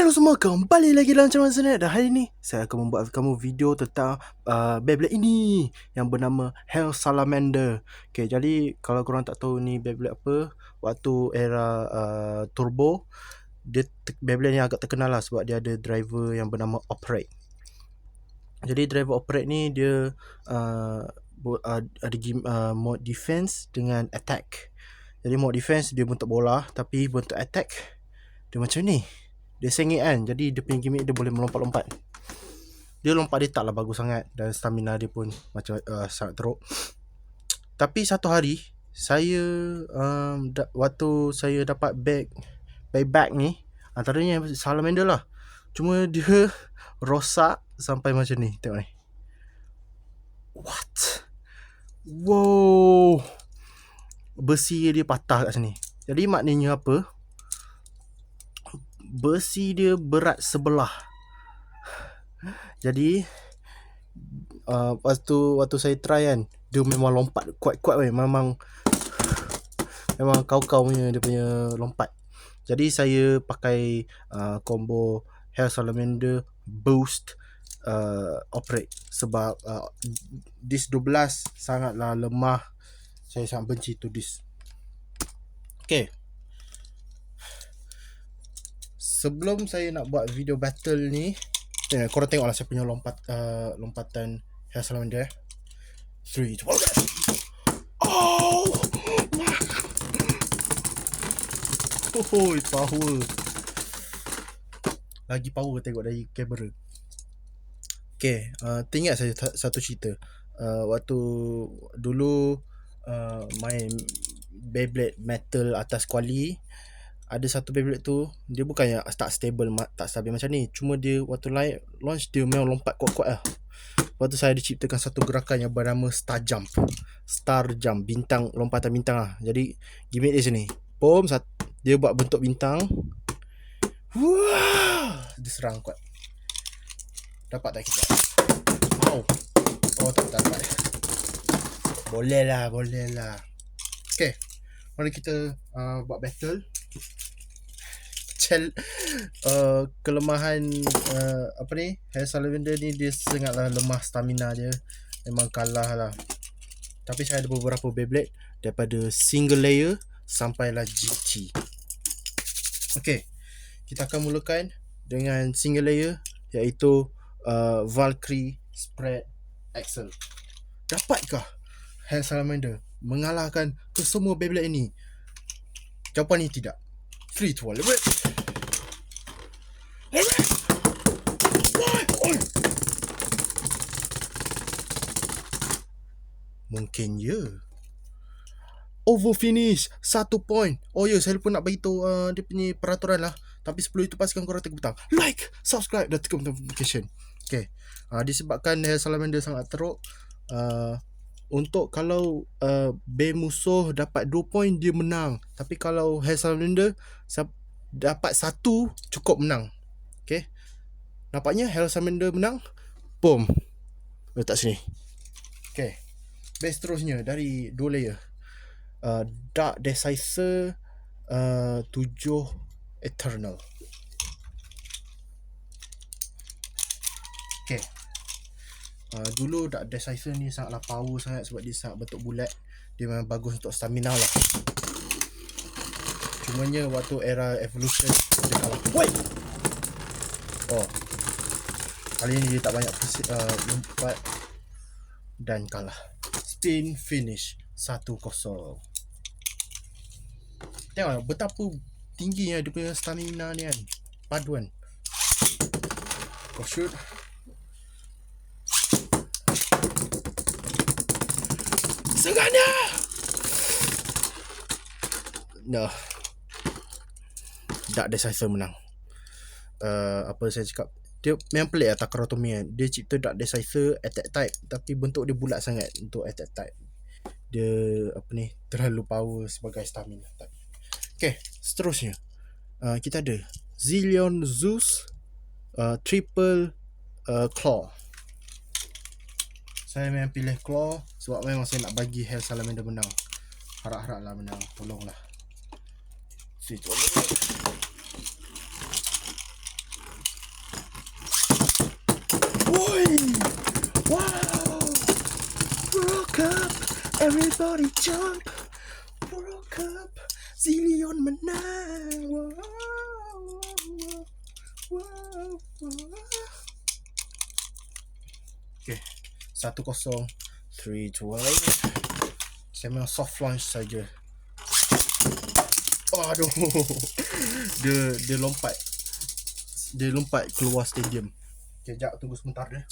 Hello semua, kembali lagi dalam Cawan Senet. Dan hari ni saya akan membuat kamu video tentang Beyblade ini yang bernama Hell Salamander. Okay, jadi kalau korang tak tahu ni Beyblade apa, waktu era Turbo, Beyblade ni agak terkenal lah sebab dia ada driver yang bernama Operate. Jadi driver Operate ni dia ada mode defense dengan attack. Jadi mode defense dia bentuk bola, tapi bentuk attack dia macam ni. Dia sengit kan, jadi dia punya gimmick dia boleh melompat-lompat. Dia lompat dia taklah bagus sangat, dan stamina dia pun macam sangat teruk. Tapi satu hari saya waktu saya dapat bag ni, antaranya Salamander lah, cuma dia rosak sampai macam ni. Tengok ni. What? Wow, besi dia patah kat sini. Jadi maknanya apa? Besi dia berat sebelah. Jadi waktu saya try kan, dia memang lompat kuat-kuat weh. Memang kau-kau punya dia punya lompat. Jadi saya pakai combo Hell Salamander Boost Operate sebab disc 12 sangatlah lemah. Saya sangat benci tu disc. Okay, sebelum saya nak buat video battle ni, korang tengoklah saya punya lompatan Hell Salamander. 3, 2, 1. Oh! Oh, power. Lagi power tengok dari kamera. Okay, teringat saya satu cerita. Waktu dulu main Beyblade Metal atas kuali, ada satu Beyblade tu, dia bukannya tak stabil macam ni. Cuma dia waktu launch dia memang lompat kuat-kuat lah. Lepas tu saya diciptakan satu gerakan yang bernama Star Jump, bintang, lompatan bintang lah. Jadi gimmick dia sini, dia buat bentuk bintang. Wah, dia serang kuat. Dapat tak kita? Oh tak dapat. Boleh lah. Okay, mari kita buat battle. Kelemahan Hell Salamander ni, dia sangatlah lemah stamina dia. Memang kalah lah. Tapi saya ada beberapa Beyblade daripada single layer sampailah GT. Okay, kita akan mulakan dengan single layer, iaitu Valkyrie Spread Axel. Dapatkah Hell Salamander mengalahkan kesemua Beyblade ini? Jawapan ni tidak. 3, 2, 1. Mungkin ya. Over finish 1 point. Oh ya, saya lupa nak beritahu dia punya peraturan lah. Tapi sebelum itu pastikan korang tekan butang like, subscribe dan tekan butang notification. Okay, disebabkan Hell Salamander sangat teruk, untuk kalau Bey musuh dapat 2 point, dia menang. Tapi kalau Hell Salamander dapat 1, cukup menang. Okay, nampaknya Hell Salamander menang. Boom, letak sini. Okay, base seterusnya dari 2 layer, Dark Decisive 7 Eternal. Okay, dulu Dark Decisive ni sangatlah power sangat sebab dia sangat bentuk bulat. Dia memang bagus untuk stamina lah. Cumanya waktu era Evolution dia kalah. Wait! Oh, kali ni dia tak banyak lompat dan kalah. Spin finish 1-0. Tengok betapa tingginya dia punya stamina ni kan, paduan. Kau shoot. Sengatnya. No. Dark Decisive menang. Apa saya cakap, dia memang pelik lah Takaratomy kan. Dia cipta Dark Decisive attack type, tapi bentuk dia bulat sangat untuk attack type. Dia terlalu power sebagai stamina type. Okay, seterusnya kita ada Zillion Zeus Triple Claw. Saya memang pilih Claw sebab memang saya nak bagi Hell Salamander menang. Harap-harap lah menang, tolonglah. Everybody jump. World Cup. Zillion menang. Wow, wow, wow. Okay. 1-0. 3-2. Saya memang soft launch saja. Aduh. Dia lompat. Dia lompat keluar stadium. Okay, sekejap tunggu sebentar dia.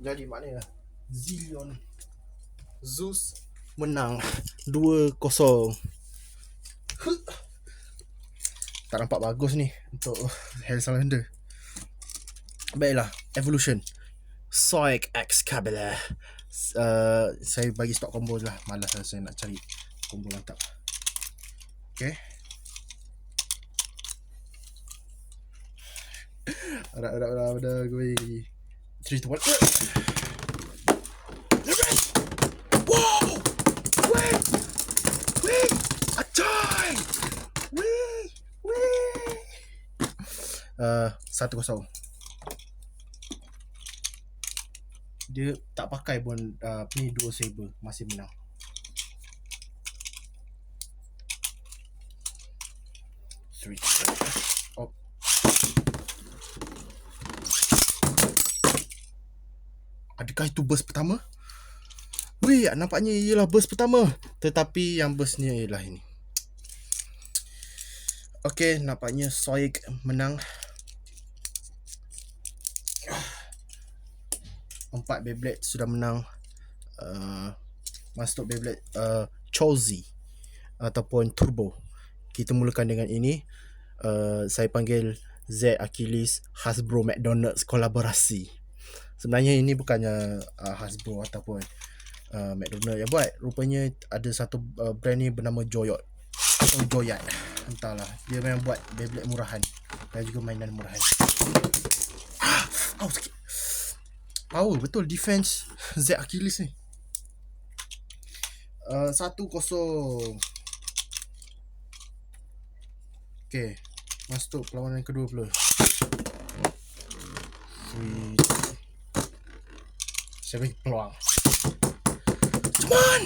Jadi maknanya Zillion Zeus menang 2-0. Tak nampak bagus ni untuk Hell Salamander. Baiklah, Evolution Soic Excalibur. Saya bagi stok combo je lah. Malas lah saya nak cari combo mantap. Okay. Harap gue 3 to 1. Wow! Wait! Atai! Wait! 1-0. Dia tak pakai pun ni duo saber, masih menang. Oh. Adakah itu burst pertama? Weh, nampaknya ialah burst pertama. Tetapi yang burst ni ialah ini. Okay, nampaknya Soic menang. 4 Beyblade sudah menang. Masuk Beyblade Chozy ataupun Turbo. Kita mulakan dengan ini. Saya panggil Z Achilles Hasbro McDonald's kolaborasi. Sebenarnya ini bukannya Hasbro ataupun McDonald's yang buat. Rupanya ada satu brand ni bernama Joyot atau Joyat, entahlah. Dia memang buat Beyblade murahan dan juga mainan murahan. Sikit. Power betul defense Z Achilles ni. 1-0. Okay, masuk perlawanan kedua pula. Saya bagi peluang. Come on!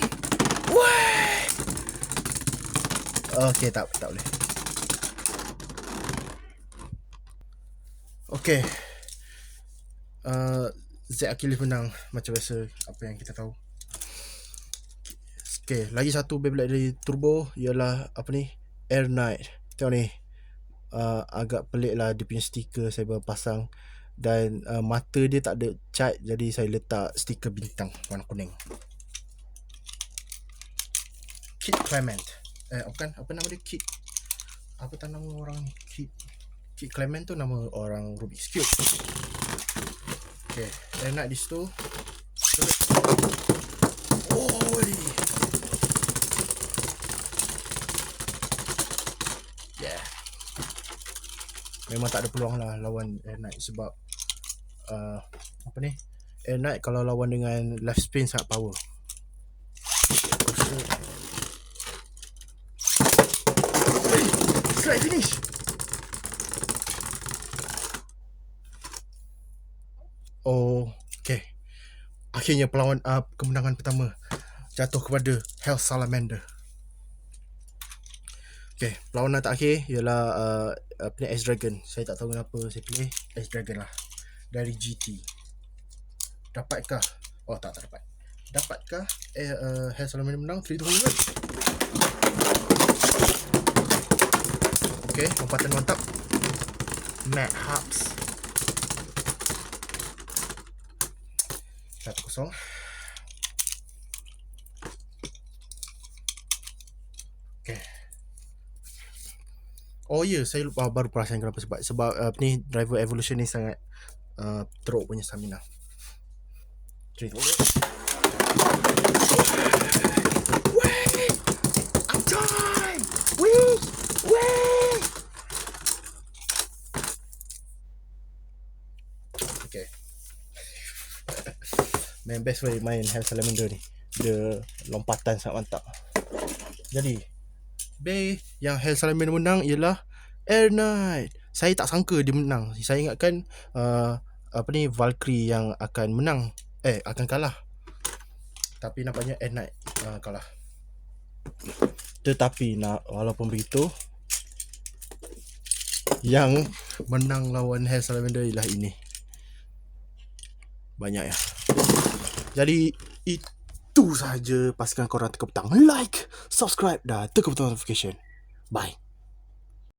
Wait! Okay, tak boleh. Okay. Z Achilles menang macam biasa, apa yang kita tahu. Okay, lagi satu Beyblade dari Turbo ialah apa ni? Air Knight. Tengok ni. Agak pelik lah dia punya stiker saya pasang. Dan mata dia tak ada cat, jadi saya letak stiker bintang warna kuning. Kid Clement. Bukan, apa nama dia? Kid. Apa tak nama orang ni? Kid Clement tu nama orang Rubik's Cube. Okay, enak di situ. Oi. Yeah. Memang tak ada peluang lah lawan Air Knight sebab apa ni? Air Knight kalau lawan dengan left spin sangat power. Straight finish. Okay. Akhirnya kemenangan pertama jatuh kepada Hell Salamander. Okay, perlawanan terakhir ialah X Dragon. Saya tak tahu kenapa saya pilih X Dragon lah. Dari GT. Dapatkah? Oh, tak dapat. Dapatkah Hell Salamander menang 3-2? Okay, lompatan mantap. Matt Harps 1-0. Okay. Oh ya, saya lupa, baru perasan kenapa sebab ni Driver Evolution ni sangat teruk punya stamina. 3-2. Wait! I'm time! Wait! Okay. Main best way main Hell Salamander ni. Dia lompatan sangat mantap. Jadi yang Hell Salamander menang ialah Air Knight. Saya tak sangka dia menang. Saya ingatkan Valkyrie yang akan menang. Akan kalah. Tapi nampaknya Knight kalah. Tetapi walaupun begitu, yang menang lawan Hell Salamander ialah ini. Banyak ya. Jadi itu sahaja. Pastikan korang tekan butang like, subscribe dan tekan butang notification. Bye.